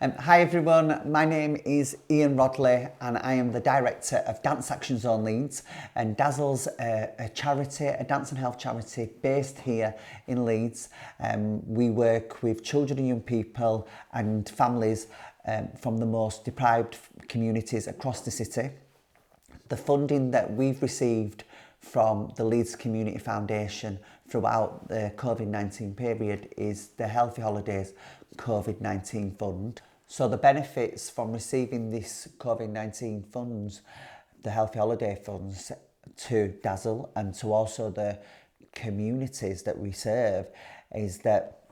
Hi everyone, my name is Ian Rodley and I am the Director of Dance Action Zone Leeds, and DAZL's a charity, a dance and health charity based here in Leeds. We work with children and young people and families from the most deprived communities across the city. The funding that we've received from the Leeds Community Foundation throughout the COVID-19 period is the Healthy Holidays COVID-19 Fund. So the benefits from receiving this COVID-19 funds, the Healthy Holiday Funds, to DAZL and to also the communities that we serve is that,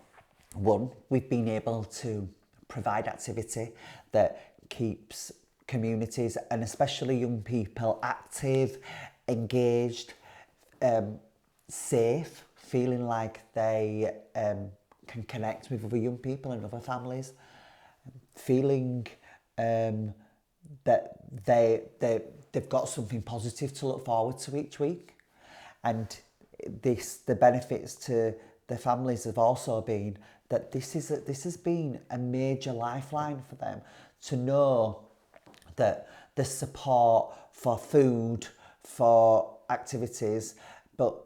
one, we've been able to provide activity that keeps communities and especially young people active, engaged, safe, feeling like they can connect with other young people and other families, feeling that they've got something positive to look forward to each week. And the benefits to the families have also been that this has been a major lifeline for them to know that the support for food, for activities, but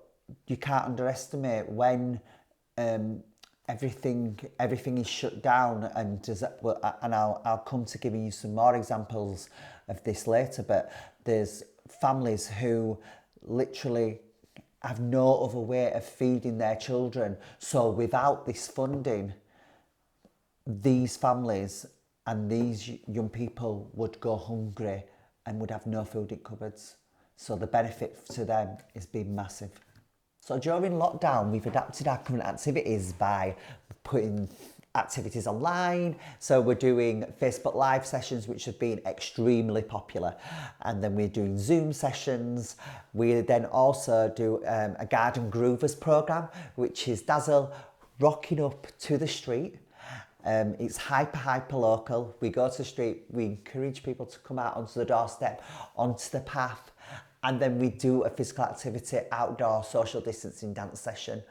you can't underestimate when everything is shut down, and I'll come to giving you some more examples of this later, but there's families who literally have no other way of feeding their children. So without this funding, these families and these young people would go hungry and would have no food in cupboards. So the benefit to them has been massive. So during lockdown, we've adapted our current activities by putting activities online. So we're doing Facebook Live sessions, which have been extremely popular. And then we're doing Zoom sessions. We then also do a Garden Groovers programme, which is DAZL rocking up to the street. It's hyper local. We go to the street, we encourage people to come out onto the doorstep, onto the path, and then we do a physical activity, outdoor social distancing dance session.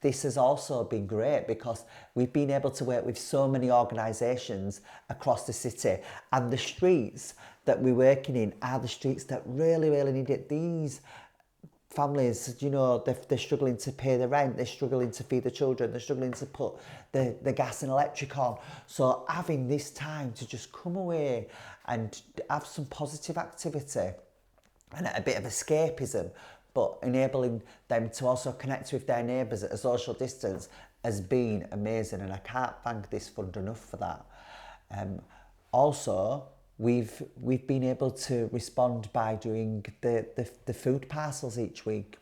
This has also been great because we've been able to work with so many organisations across the city, and the streets that we're working in are the streets that really need it. These families, you know, they're struggling to pay the rent, they're struggling to feed the children, they're struggling to put the gas and electric on. So having this time to just come away and have some positive activity and a bit of escapism, but enabling them to also connect with their neighbours at a social distance has been amazing, and I can't thank this fund enough for that. Also, we've been able to respond by doing the food parcels each week.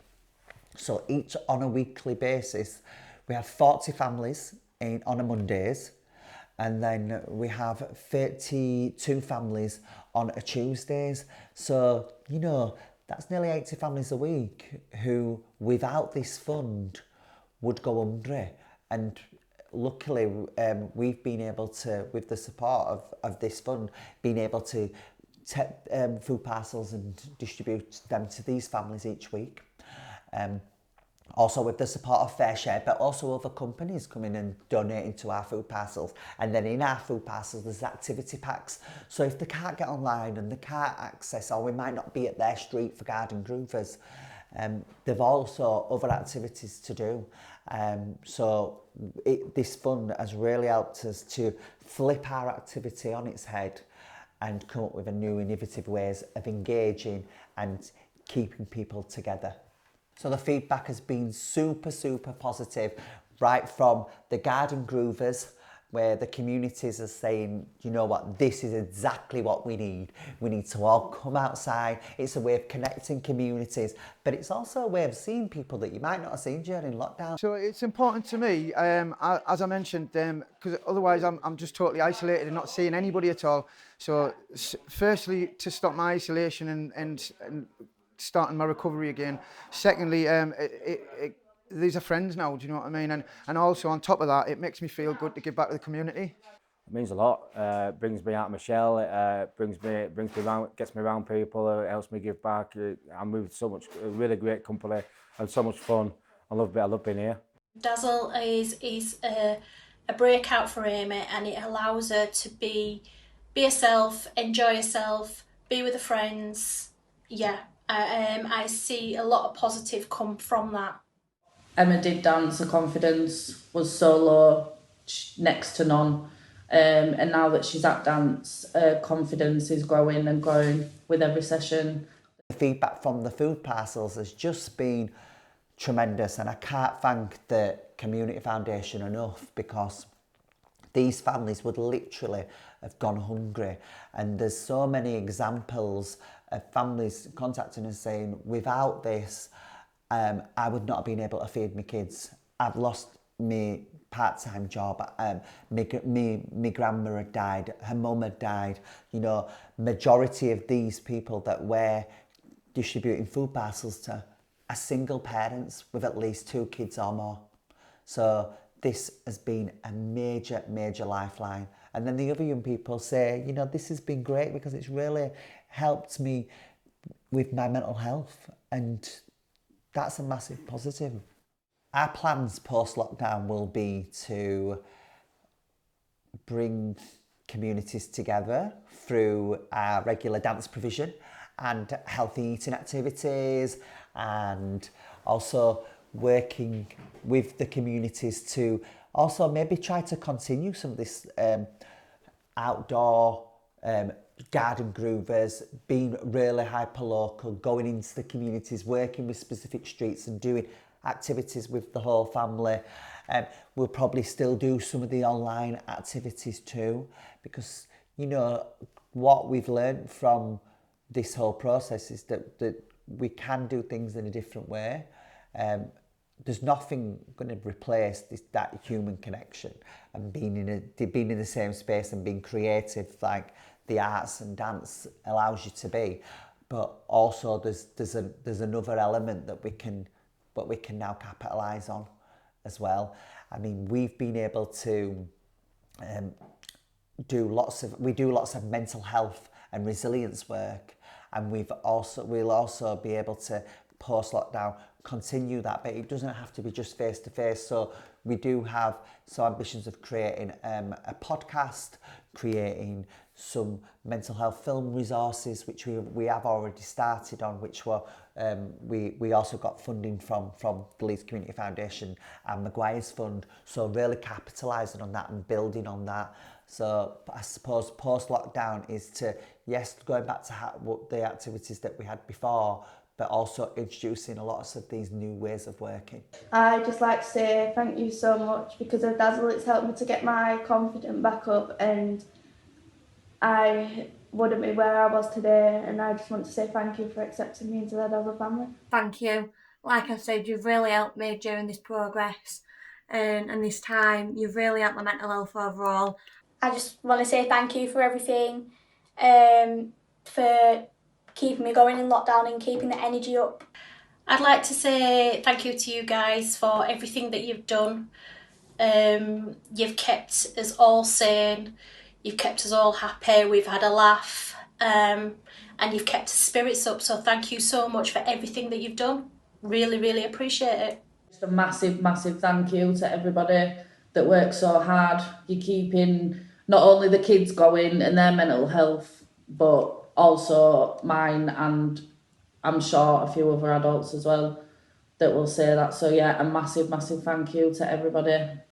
So each on a weekly basis, we have 40 families on a Mondays, and then we have 32 families on a Tuesdays. So, you know, that's nearly 80 families a week who, without this fund, would go hungry. And luckily, we've been able to, with the support of this fund, been able to take food parcels and distribute them to these families each week. Also with the support of Fair Share, but also other companies coming and donating to our food parcels. And then in our food parcels, there's activity packs. So if they can't get online and they can't access, or we might not be at their street for Garden Groovers, they've also other activities to do. So this fund has really helped us to flip our activity on its head and come up with a new innovative ways of engaging and keeping people together. So the feedback has been super positive, right from the Garden Groovers, where the communities are saying, you know what, this is exactly what we need. We need to all come outside. It's a way of connecting communities, but it's also a way of seeing people that you might not have seen during lockdown. So it's important to me, as I mentioned, because otherwise I'm just totally isolated and not seeing anybody at all. So firstly, to stop my isolation and starting my recovery again. Secondly, these are friends now, do you know what I mean? And also on top of that, it makes me feel good to give back to the community. It means a lot. Brings me out of my shell. Brings me around, gets me around people. It helps me give back. I'm with so much really great company and so much fun. I love being here. DAZL is a a breakout for Amy, and it allows her to be herself, enjoy herself, be with her friends. Yeah, I see a lot of positive come from that. Emma did dance, her confidence was so low, next to none. And now that she's at dance, her confidence is growing and growing with every session. The feedback from the food parcels has just been tremendous, and I can't thank the Community Foundation enough, because these families would literally have gone hungry. And there's so many examples of families contacting us saying, without this, I would not have been able to feed my kids. I've lost my part-time job. My grandma had died, her mum had died. You know, majority of these people that we're distributing food parcels to are single parents with at least 2 kids or more. So this has been a major, major lifeline. And then the other young people say, you know, this has been great because it's really helped me with my mental health. And that's a massive positive. Our plans post-lockdown will be to bring communities together through our regular dance provision and healthy eating activities, and also working with the communities to also maybe try to continue some of this outdoor garden groovers, being really hyper-local, going into the communities, working with specific streets and doing activities with the whole family. We'll probably still do some of the online activities too, because, you know, what we've learned from this whole process is that we can do things in a different way. There's nothing going to replace that human connection and being in the same space and being creative, like the arts and dance allows you to be. But also there's another element that we can now capitalise on as well. I mean, we've been able to do lots of mental health and resilience work, and we'll also be able to post-lockdown continue that, but it doesn't have to be just face-to-face. So we do have ambitions of creating a podcast, creating some mental health film resources, which we have already started on, which we also got funding from the Leeds Community Foundation and Maguire's Fund. So really capitalising on that and building on that. So I suppose post-lockdown is to, yes, going back to the activities that we had before, but also introducing a lot of these new ways of working. I'd just like to say thank you so much. Because of DAZL, it's helped me to get my confidence back up, and I wouldn't be where I was today, and I just want to say thank you for accepting me into the DAZL family. Thank you. Like I said, you've really helped me during this progress and this time. You've really helped my mental health overall. I just want to say thank you for everything, for keeping me going in lockdown and keeping the energy up. I'd like to say thank you to you guys for everything that you've done. You've kept us all sane, you've kept us all happy, we've had a laugh, and you've kept spirits up. So thank you so much for everything that you've done. Really, really appreciate it. Just a massive, massive thank you to everybody that works so hard. You're keeping not only the kids going and their mental health, but also mine, and I'm sure a few other adults as well that will say that. So yeah, a massive, massive thank you to everybody.